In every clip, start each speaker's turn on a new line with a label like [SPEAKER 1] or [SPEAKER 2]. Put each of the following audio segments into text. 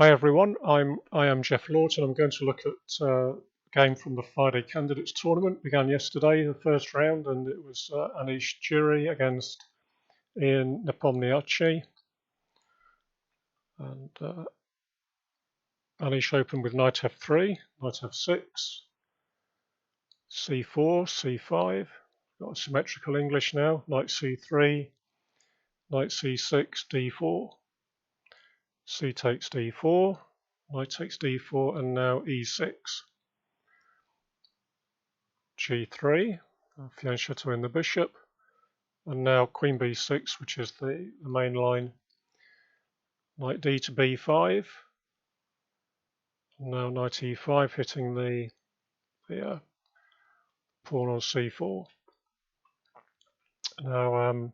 [SPEAKER 1] Hi everyone, I am Jeff Lawton. I'm going to look at a game from the FIDE Candidates Tournament. Began yesterday, the first round, and it was Anish Giri against Nepomniatchi. And Anish opened with knight f3, knight f6, c4, c5. Got a symmetrical English now. Knight c3, knight c6, d4, c takes d4, knight takes d4, and now e6. g3, fianchetto to win the bishop, and now queen b6, which is the main line. Knight d to b5, and now knight e5, hitting the pawn on c4. Now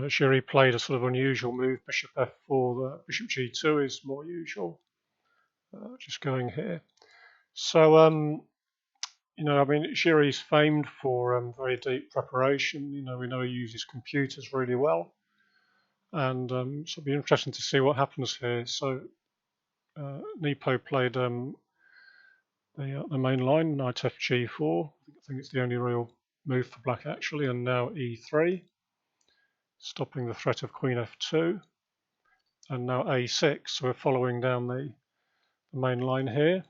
[SPEAKER 1] Giri played a sort of unusual move, bishop f4. The bishop g2 is more usual. Just going here. So Giri's famed for very deep preparation. We know he uses computers really well, and so it'll be interesting to see what happens here. So Nepo played the main line, knight fg4. I think it's the only real move for black actually, and now e3, stopping the threat of queen f2, and now a6. So we're following down the main line here.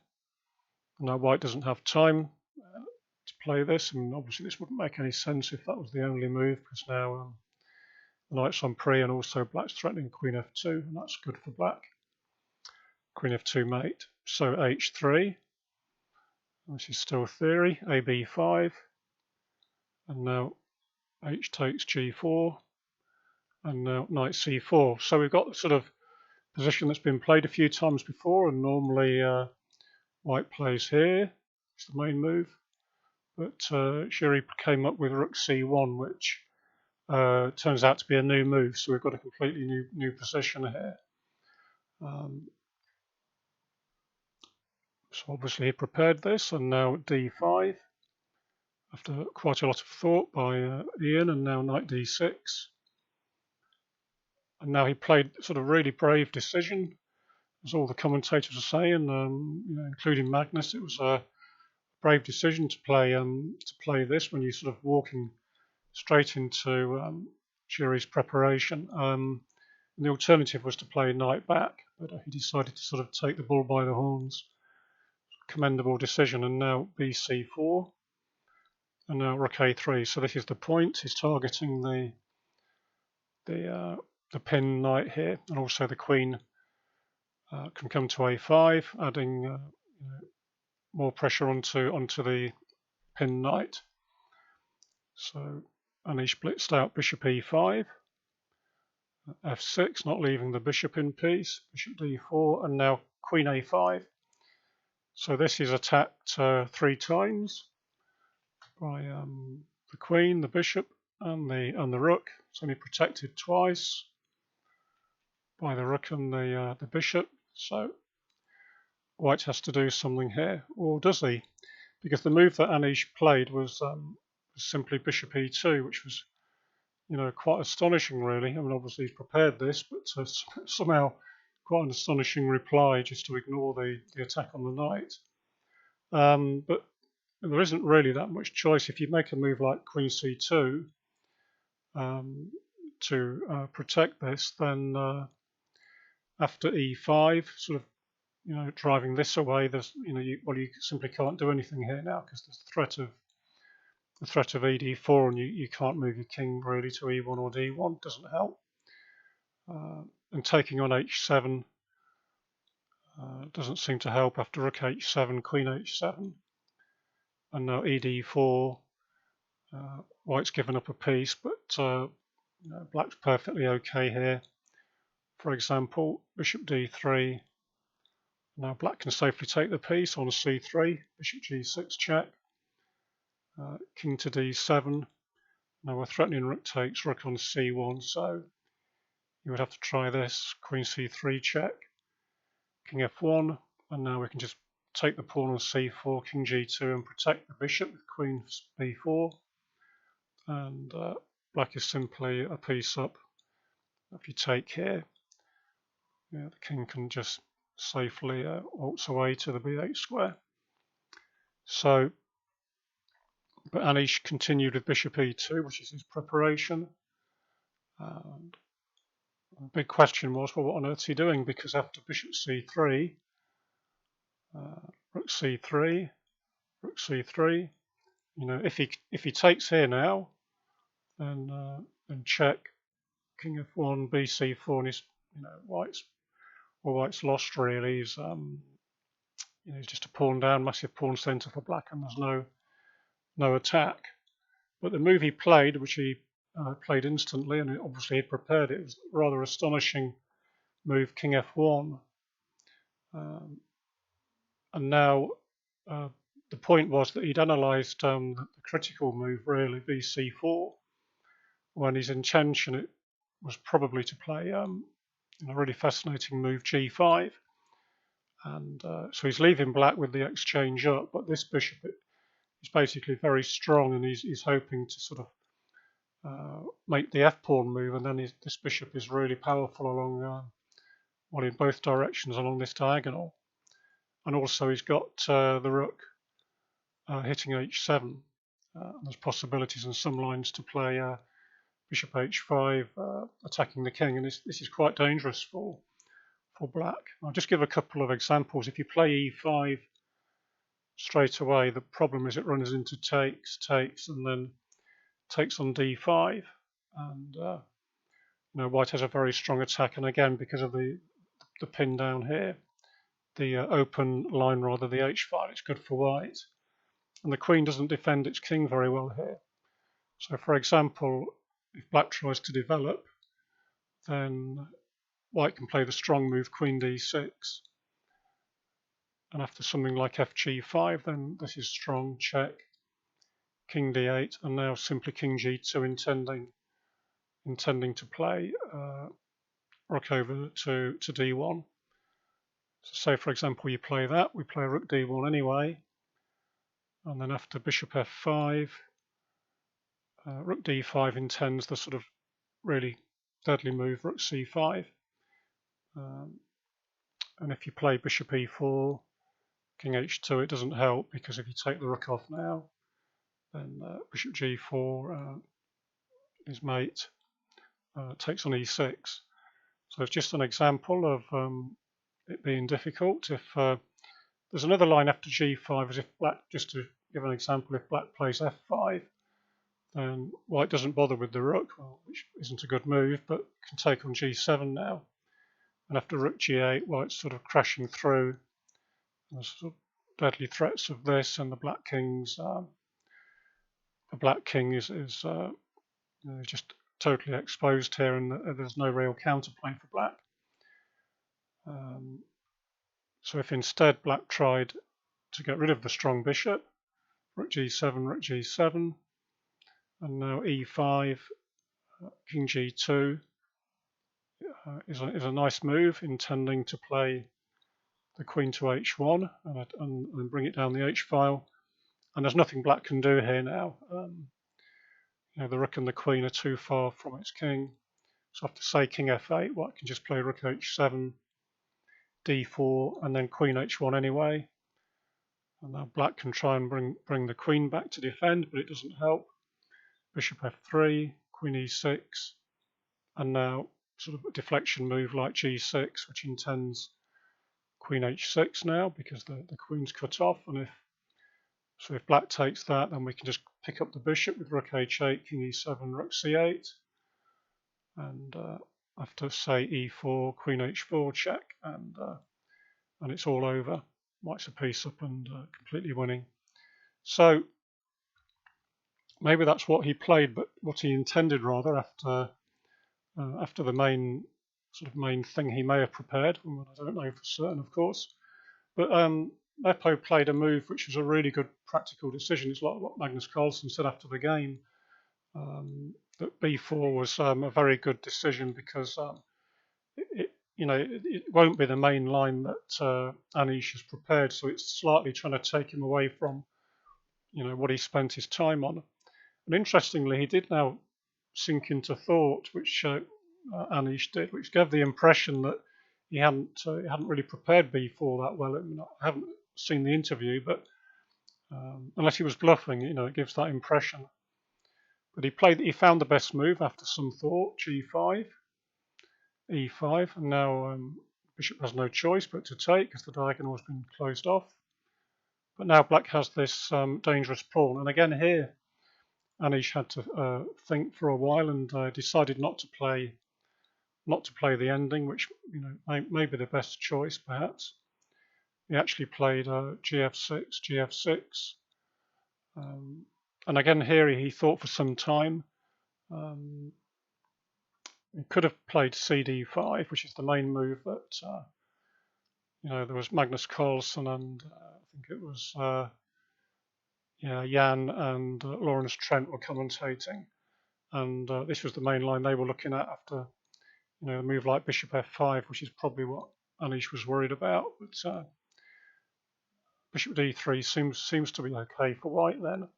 [SPEAKER 1] Now white doesn't have time to play this, and obviously this wouldn't make any sense if that was the only move, because now the knight's on pre, and also black's threatening queen f2, and that's good for black. Queen f2 mate. So h3. This is still theory. A b5, and now h takes g4, and now knight c4. So we've got the sort of position that's been played a few times before, and normally white plays here. It's the main move, but Giri came up with rook c1, which turns out to be a new move. So we've got a completely new position here. So obviously he prepared this, and now d5 after quite a lot of thought by Ian, and now knight d6. And now he played sort of really brave decision, as all the commentators are saying, including Magnus. It was a brave decision to play this when you're sort of walking straight into Giri's preparation. And the alternative was to play knight back, but he decided to sort of take the bull by the horns. Commendable decision. And now bc4, and now rook a3. So this is the point. He's targeting the pin knight here, and also the queen can come to a5, adding more pressure onto the pin knight. So Anish blitzed out bishop e5, f6, not leaving the bishop in peace, bishop d4, and now queen a5. So this is attacked 3 times by the queen, the bishop, and the rook. It's only protected twice by the rook and the bishop. So white has to do something here, or does he? Because the move that Anish played was simply bishop e2, which was quite astonishing, really. I mean, obviously he's prepared this, but somehow quite an astonishing reply just to ignore the attack on the knight. But there isn't really that much choice. If you make a move like queen c2 to protect this, then after e5, sort of driving this away, there's you simply can't do anything here now, because there's the threat of ed4, and you can't move your king really to e1 or d1. Doesn't help. And taking on h7 doesn't seem to help. After rook h7, queen h7, and now ed4. White's given up a piece, but black's perfectly okay here. For example, bishop d3. Now black can safely take the piece on c3, bishop g6 check, king to d7. Now we're threatening rook takes, rook on c1, so you would have to try this, queen c3 check, king f1, and now we can just take the pawn on c4, king g2, and protect the bishop with queen b4. And black is simply a piece up if you take here. the king can just safely waltz away to the b8 square. So, but Anish continued with bishop e2, which is his preparation. And the big question was, well, what on earth is he doing? Because after bishop c3, rook c3, rook c3, if he takes here now, then check, king f1, bc4, and white's lost really. He's just a pawn down, massive pawn centre for black, and there's no attack. But the move he played, which he played instantly, and obviously he'd prepared it, was a rather astonishing move, king f1. And now the point was that he'd analysed the critical move, really, bc4, when his intention was probably to play a really fascinating move, g5. And so he's leaving black with the exchange up, but this bishop is basically very strong, and he's hoping to sort of make the f-pawn move, and then this bishop is really powerful along, in both directions along this diagonal. And also he's got the rook hitting h7. There's possibilities in some lines to play bishop h5, attacking the king, and this is quite dangerous for black. I'll just give a couple of examples. If you play e5 straight away, the problem is it runs into takes, and then takes on d5, and white has a very strong attack. And again, because of the pin down here, the open line rather, the h file, it's good for white. And the queen doesn't defend its king very well here. So, for example, if black tries to develop, then white can play the strong move queen d6. And after something like fg5, then this is strong, check, king d8, and now simply king g2, intending to play rook over to d1. So say, for example, you play that, we play rook d1 anyway, and then after bishop f5, rook d5 intends the sort of really deadly move, rook c5. And if you play bishop e4, king h2, it doesn't help, because if you take the rook off now, then bishop g4, his mate, takes on e6. So it's just an example of it being difficult. If there's another line after g5, as if black, just to give an example, if black plays f5, then white doesn't bother with the rook, which isn't a good move, but can take on g7 now. And after rook g8, white's sort of crashing through. There's sort of deadly threats of this, and the black king is just totally exposed here, and there's no real counterplay for black. So if instead black tried to get rid of the strong bishop, rook g7, rook g7, and now e5, king g2 is a nice move, intending to play the queen to h1 and bring it down the h file. And there's nothing black can do here now. The rook and the queen are too far from its king. So after, say, king f8, white can just play rook h7, d4, and then queen h1 anyway. And now black can try and bring the queen back to defend, but it doesn't help. Bishop f3, queen e6, and now sort of a deflection move like g6, which intends queen h6 now, because the queen's cut off. And if black takes that, then we can just pick up the bishop with rook h8, king e7, rook c8, and after, say, e4, queen h4, check, and it's all over. White's a piece up and completely winning. So maybe that's what he played, but what he intended rather, after the main thing he may have prepared. I don't know for certain, of course, but Nepo played a move which was a really good practical decision. It's like what Magnus Carlsen said after the game, that b4 was a very good decision, because it won't be the main line that Anish has prepared, so it's slightly trying to take him away from what he spent his time on. And interestingly, he did now sink into thought, which Anish did, which gave the impression that he hadn't really prepared b4 that well. I haven't seen the interview, but unless he was bluffing, it gives that impression. But he found the best move after some thought, g5, e5, and now bishop has no choice but to take because the diagonal has been closed off. But now black has this dangerous pawn, and again here, Anish had to think for a while and decided not to play the ending, which may be the best choice perhaps. He actually played gf6, gf6, and again here he thought for some time. He could have played cd5, which is the main move that there was Magnus Carlsen and I think it was Jan and Lawrence Trent were commentating, and this was the main line they were looking at after a move like bishop f5, which is probably what Anish was worried about. But bishop d3 seems to be okay for white then.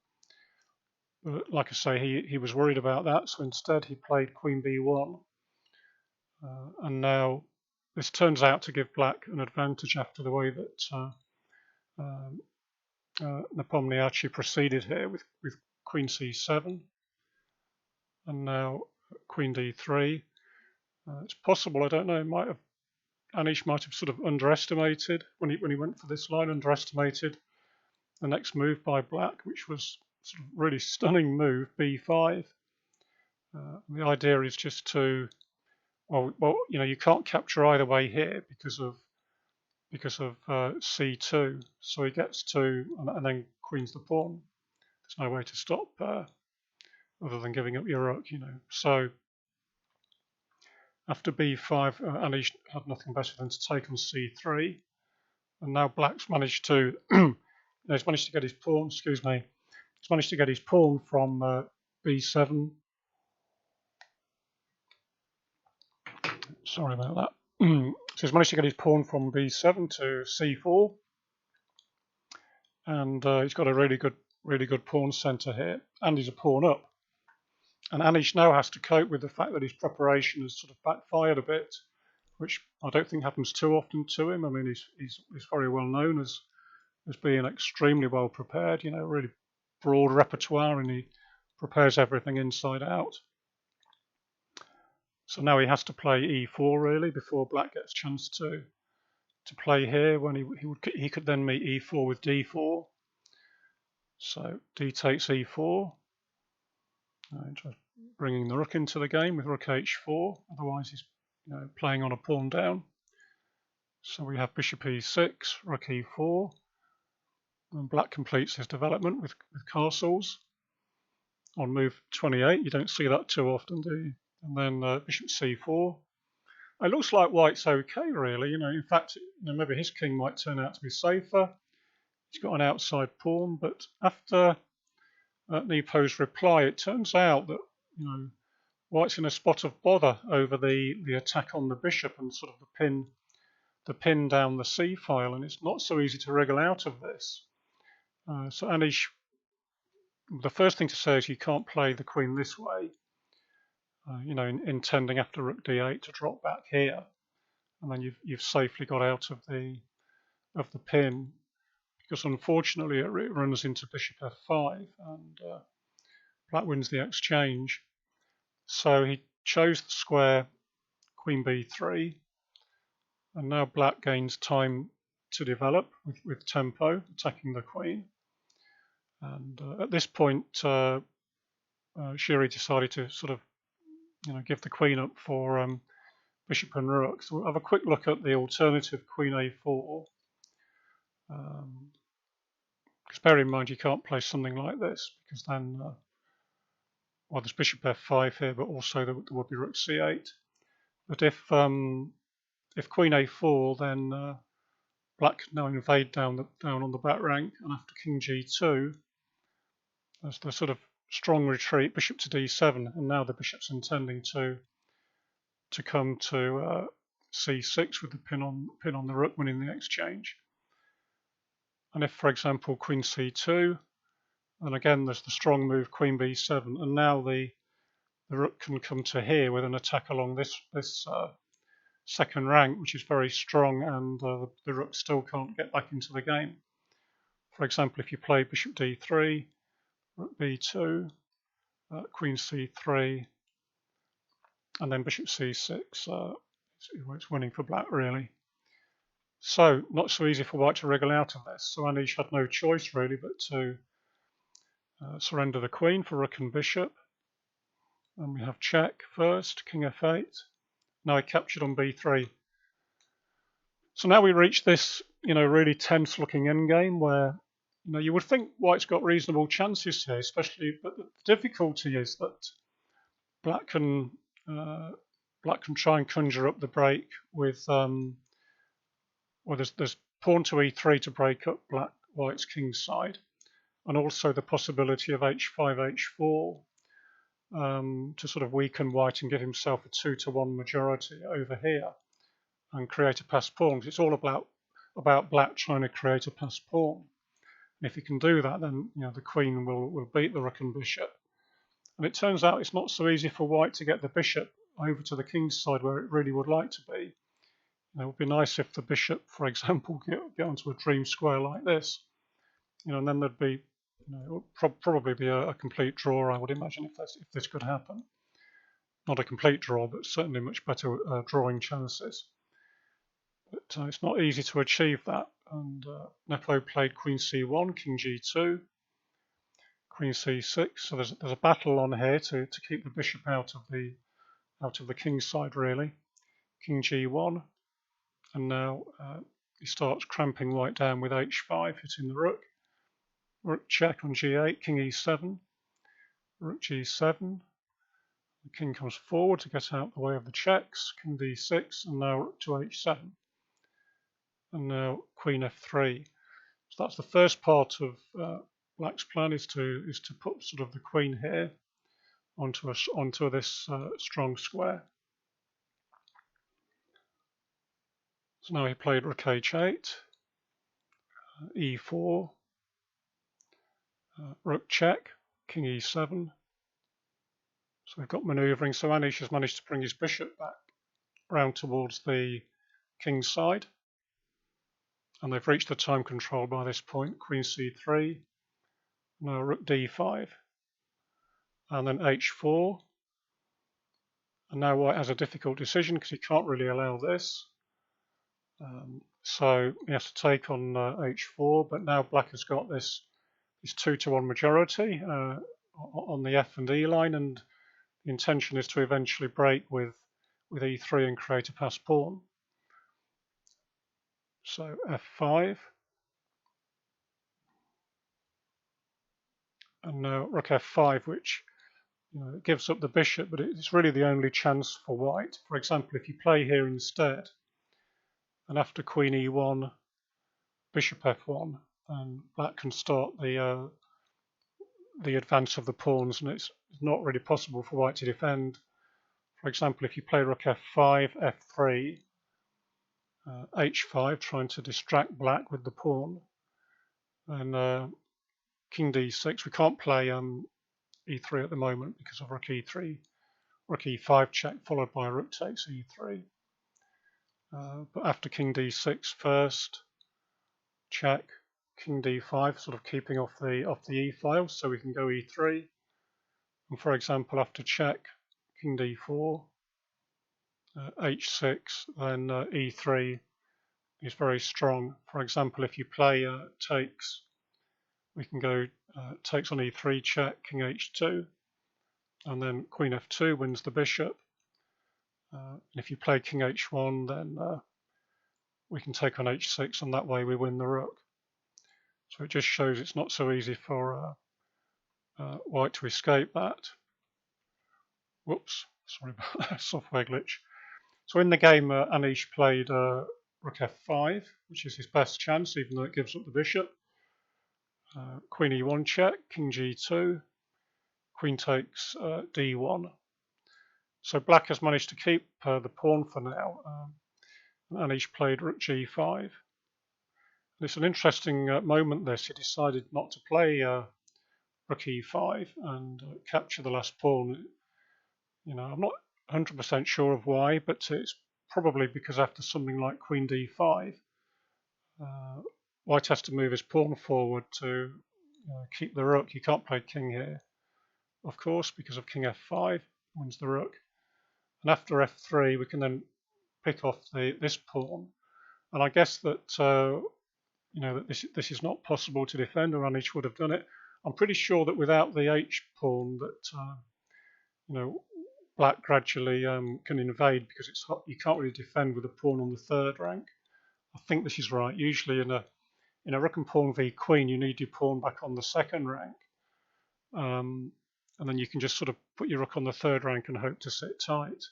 [SPEAKER 1] But like I say, he was worried about that, so instead he played queen b1. And now this turns out to give black an advantage after the way that Nepomniatchi proceeded here with queen c7, and now queen d3. It's possible, I don't know, Anish might have sort of underestimated when he went for this line, underestimated the next move by black, which was sort of really stunning move, b5. The idea is just to you can't capture either way here because of c2. So he gets to and then queens the pawn. There's no way to stop other than giving up your rook, So after b5, Anish had nothing better than to take on c3, and now black's managed to he's managed to get his pawn. Excuse me. He's managed to get his pawn from b7. Sorry about that. So he's managed to get his pawn from b7 to c4, and he's got a really good pawn center here, and he's a pawn up. And Anish now has to cope with the fact that his preparation has sort of backfired a bit, which I don't think happens too often to him. I mean, he's very well known as being extremely well prepared, really broad repertoire, and he prepares everything inside out. So now he has to play e4 really before black gets a chance to play here. When he could then meet e4 with d4. So d takes e4. Just bringing the rook into the game with rook h4. Otherwise he's playing on a pawn down. So we have bishop e6, rook e4, and black completes his development with castles on move 28. You don't see that too often, do you? And then bishop c4. It looks like white's okay, really. In fact, maybe his king might turn out to be safer. He's got an outside pawn, but after Nepo's reply, it turns out that white's in a spot of bother over the attack on the bishop and sort of the pin down the c file, and it's not so easy to wriggle out of this. So Anish, the first thing to say is you can't play the queen this way. Intending after rook d8 to drop back here, and then you've safely got out of the pin, because unfortunately it runs into bishop f5, and black wins the exchange. So he chose the square queen b3, and now black gains time to develop with tempo, attacking the queen. And at this point, Giri decided to sort of give the queen up for bishop and rook. So we'll have a quick look at the alternative queen a4. Because bear in mind you can't play something like this, because then, there's bishop f5 here, but also there would be rook c8. But if queen a4, then black can now invade down on the back rank, and after king g2, there's the sort of strong retreat, bishop to d7, and now the bishop's intending to come to c6 with the pin on the rook, winning the exchange. And if, for example, queen c2, and again there's the strong move queen b7, and now the rook can come to here with an attack along this second rank, which is very strong, and the rook still can't get back into the game. For example, if you play bishop d3, rook b2, queen c3, and then bishop c6, it's winning for black, really. So, not so easy for white to wriggle out of this. So Anish had no choice, really, but to surrender the queen for rook and bishop. And we have check first, king f8. Now he captured on b3. So now we reach this, really tense-looking endgame where, you would think white's got reasonable chances here, especially, but the difficulty is that black can try and conjure up the break with, there's pawn to e3 to break up white's king side, and also the possibility of h5, h4 to sort of weaken white and give himself a 2-1 majority over here and create a passed pawn. It's all about black trying to create a passed pawn. And if he can do that, then the queen will beat the rook and bishop. And it turns out it's not so easy for white to get the bishop over to the king's side where it really would like to be. It would be nice if the bishop, for example, get onto a dream square like this. And then there'd be, it would probably be a complete draw, I would imagine, if this could happen. Not a complete draw, but certainly much better drawing chances. But it's not easy to achieve that. And Nepo played queen c1, king g2, queen c6. So there's a battle on here to keep the bishop out of the king's side, really. King g1, and now he starts cramping white down with h5, hitting the rook. Rook check on g8, king e7, rook g7. The king comes forward to get out the way of the checks, king d6, and now rook to h7. And now queen f3. So that's the first part of black's plan, is to put sort of the queen here onto this strong square. So now he played rook h8, e4, rook check, king e7. So we've got manoeuvring. So Anish has managed to bring his bishop back round towards the king's side. And they've reached the time control by this point. Queen c3, now rook d5, and then h4. And now white has a difficult decision because he can't really allow this. So he has to take on h4, but now black has got this 2-1 majority on the f and e line, and the intention is to eventually break with e3 and create a passed pawn. So f5, and now rook f5, which gives up the bishop, but it's really the only chance for white. For example, if you play here instead, and after queen e1, bishop f1, then black can start the advance of the pawns, and it's not really possible for white to defend. For example, if you play rook f5, f3, h5, trying to distract black with the pawn, and king d6. We can't play e3 at the moment because of rook e3, rook e5 check followed by rook takes e3. But after king d6 first, check, king d5, sort of keeping off the e file, so we can go e3. And for example, after check, king d4, h6, then e3 is very strong. For example, if you play takes, we can go takes on e3 check, king h2, and then queen f2 wins the bishop. And if you play king h1, then we can take on h6, and that way we win the rook. So it just shows it's not so easy for white to escape that. Whoops, sorry about that, software glitch. So in the game, Anish played rook f5, which is his best chance, even though it gives up the bishop. Queen e1 check, king g2, queen takes d1. So black has managed to keep the pawn for now. Anish played rook g5. And it's an interesting moment this. He decided not to play rook e5 and capture the last pawn. I'm not 100% sure of why, but it's probably because after something like queen d5, white has to move his pawn forward to keep the rook. You can't play king here, of course, because of king f5 wins the rook. And after f3, we can then pick off this pawn. And I guess that that this is not possible to defend, or Anish would have done it. I'm pretty sure that without the h pawn, that black gradually can invade, because you can't really defend with a pawn on the third rank. I think this is right. Usually in a rook and pawn v queen, you need your pawn back on the second rank, and then you can just sort of put your rook on the third rank and hope to sit tight,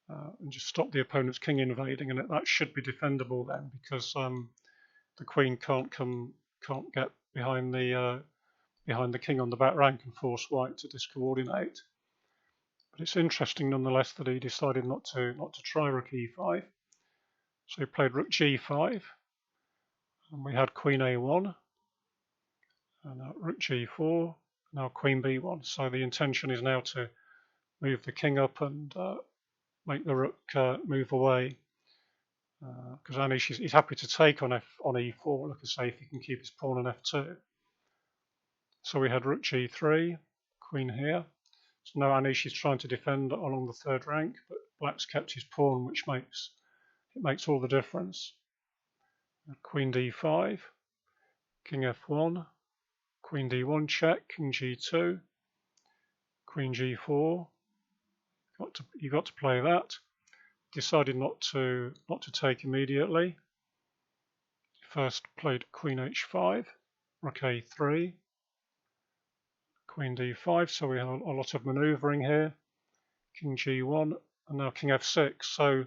[SPEAKER 1] and just stop the opponent's king invading, and that should be defendable then, because the queen can't get behind the king on the back rank and force white to discoordinate. But it's interesting nonetheless that he decided not to try rook e5. So he played rook g5, and we had queen a1, and rook g4, now queen b1. So the intention is now to move the king up and make the rook move away, because Anish is happy to take on e4, like I say, if he can keep his pawn on f2. So we had rook g3, queen here. So now Anish is trying to defend along the third rank, but black's kept his pawn, which makes all the difference. Queen d5, king f1, queen d1 check, king g2, queen g4. You got to play that. Decided not to take immediately. First played queen h5, rook a3, queen d5. So we have a lot of manoeuvring here. King g1, and now king f6. So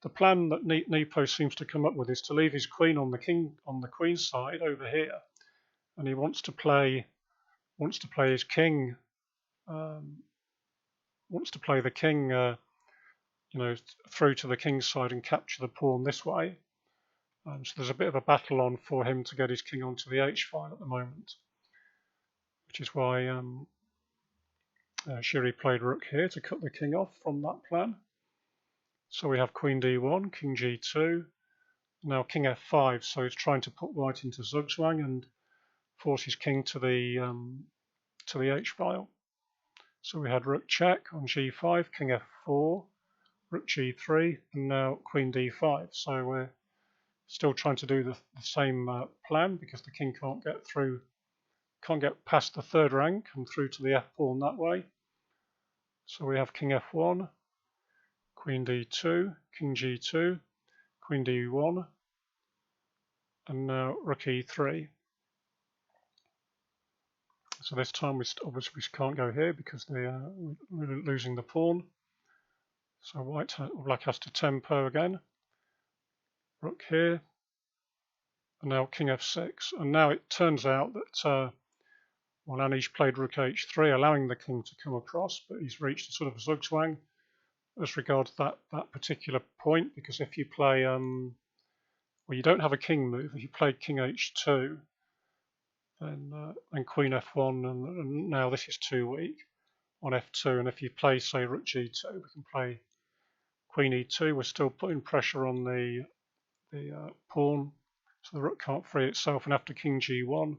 [SPEAKER 1] the plan that Nepo seems to come up with is to leave his queen on the queen's side over here, and he wants to play his king. Wants to play the king, through to the king's side and capture the pawn this way. So there's a bit of a battle on for him to get his king onto the h file at the moment, which is why Giri played rook here to cut the king off from that plan. So we have queen d1, king g2, now king f5. So he's trying to put white into zugzwang and force his king to the h file. So we had rook check on g5, king f4, rook g3, and now queen d5. So we're still trying to do the same plan, because the king can't get past the third rank and through to the f pawn that way. So we have king f1, queen d2, king g2, queen d1, and now rook e3. So this time we obviously can't go here because we're losing the pawn. So black has to tempo again. Rook here, and now king f6. And now it turns out that Anish played rook h3, allowing the king to come across, but he's reached a sort of zugzwang as regards that particular point, because if you play, you don't have a king move. If you play king h2, then queen f1, and now this is too weak on f2. And if you play, say, rook g2, we can play queen e2. We're still putting pressure on the pawn, so the rook can't free itself. And after king g1,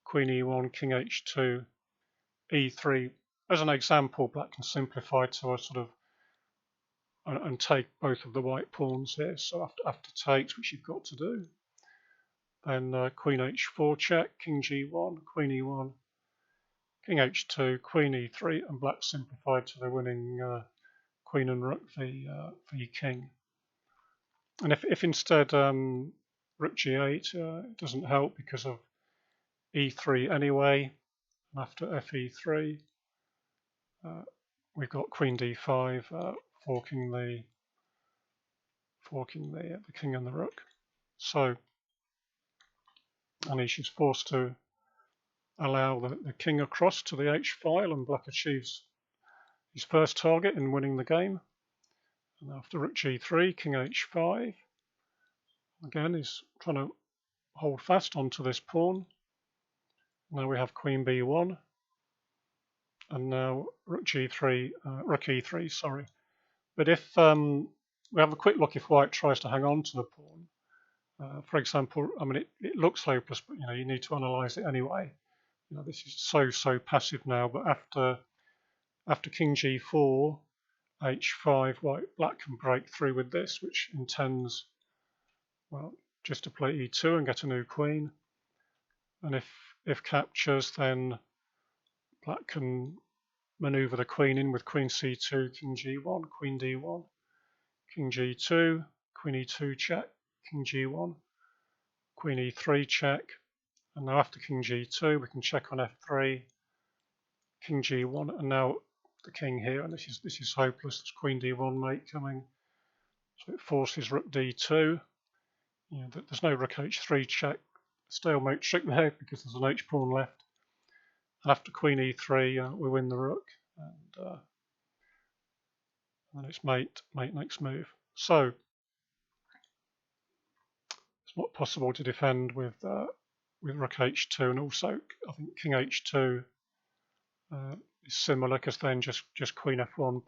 [SPEAKER 1] queen e1, king h2, e3. As an example, black can simplify to a sort of and take both of the white pawns here. So after takes, which you've got to do, then queen h4 check, king g1, queen e1, king h2, queen e3, and black simplified to the winning queen and rook v king. And if instead rook g8, it doesn't help because of e3 anyway. And after fe3, we've got queen d5, forking the king and the rook. So Anish is forced to allow the king across to the h file, and black achieves his first target in winning the game. And after rook g3, king h5, again he's trying to hold fast onto this pawn. Now we have queen b1, and now rook g3, rook e3, sorry. But if we have a quick look if white tries to hang on to the pawn. For example, I mean, it looks hopeless, but you need to analyse it anyway. This is so passive now. But after King G4, H5, black can break through with this, which intends, well, just to play E2 and get a new queen. And if captures, then black can maneuver the queen in with Queen C2, King G1, Queen D1, King G2, Queen E2 check, King G1, Queen E3 check, and now after King G2 we can check on F3, King G1, and now the king here, and this is hopeless. There's Queen D1 mate coming, so it forces Rook D2. There's no Rook H3 check, stalemate trick there because there's an H pawn left. And after Queen E3 we win the Rook, and then it's mate next move. So it's not possible to defend with Rook H2, and also I think King H2 is similar because then just Queen F1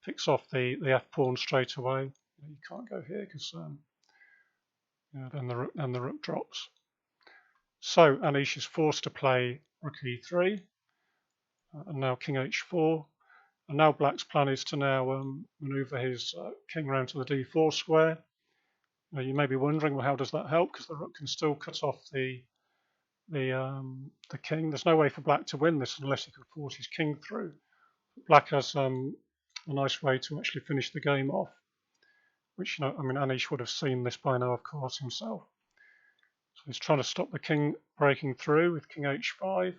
[SPEAKER 1] picks off the F pawn straight away. You can't go here because then the Rook drops. So Anish is forced to play Rook E3, and now King H4. And now black's plan is to now maneuver his king round to the D4 square. You may be wondering, well, how does that help? Because the rook can still cut off the king. There's no way for black to win this unless he could force his king through. Black has a nice way to actually finish the game off, which I mean, Anish would have seen this by now, of course, himself. So he's trying to stop the king breaking through with King H5.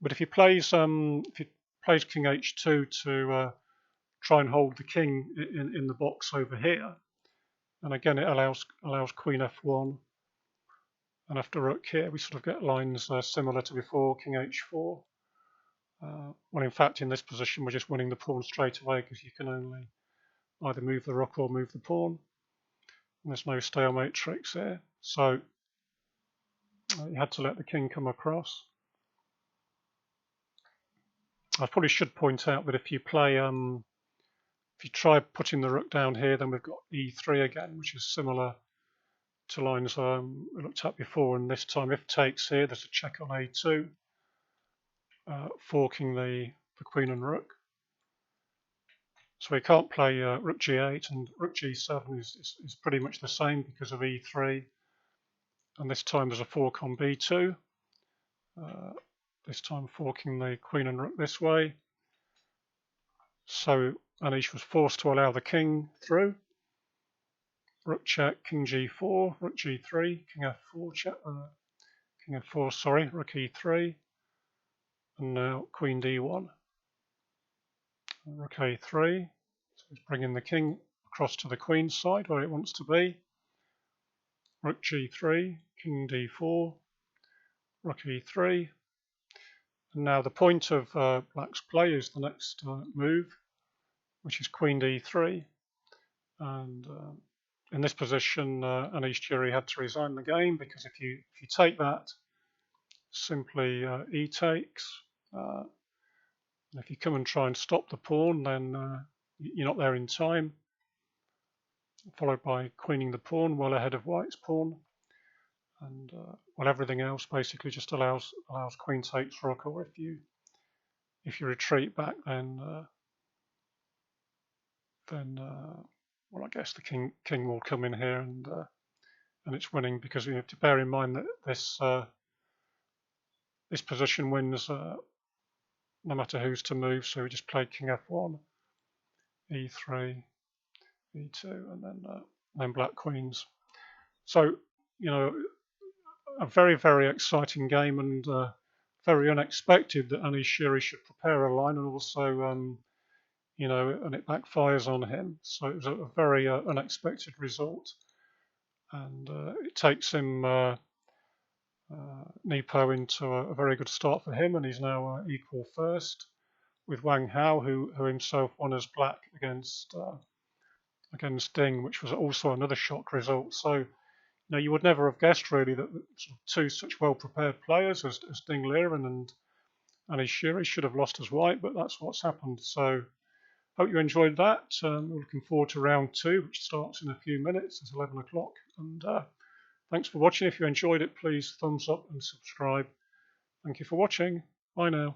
[SPEAKER 1] But if he plays King H2 to try and hold the king in the box over here, and again it allows Queen F1, and after Rook here we sort of get lines similar to before, King H4. Well, in fact, in this position we're just winning the pawn straight away because you can only either move the rook or move the pawn, and there's no stalemate tricks here. So you had to let the king come across. I probably should point out that if you try putting the rook down here, then we've got E3 again, which is similar to lines we looked at before. And this time, if takes here, there's a check on A2, forking the queen and rook. So we can't play Rook G8, and Rook G7 is pretty much the same because of E3. And this time there's a fork on B2. This time forking the queen and rook this way. So Anish was forced to allow the king through. Rook check, King G4, Rook G3, King F4 check, King F4, sorry, Rook E3, and now Queen D1. Rook A3, so he's bringing the king across to the queen's side where it wants to be. Rook G3, King D4, Rook E3. And now the point of black's play is the next move, which is Queen D3. And in this position, Anish Giri had to resign the game because if you take that, simply E takes. And if you come and try and stop the pawn, then you're not there in time. Followed by queening the pawn well ahead of white's pawn, and well, everything else basically just allows queen takes rook, or if you retreat back, then well, I guess the king will come in here, and it's winning because we have to bear in mind that this position wins no matter who's to move. So we just played King F1, E3, E2, and then black queens. So a very exciting game, and very unexpected that Anish Giri should prepare a line, and also and it backfires on him. So it was a very unexpected result, and it takes him Nepo into a very good start for him, and he's now equal first with Wang Hao, who himself won as black against Ding, which was also another shock result. So you would never have guessed really that two such well-prepared players as Ding Liren and Anish Giri should have lost as white, but that's what's happened. So Hope you enjoyed that. We're looking forward to round 2, which starts in a few minutes. It's 11 o'clock. And thanks for watching. If you enjoyed it, please thumbs up and subscribe. Thank you for watching. Bye now.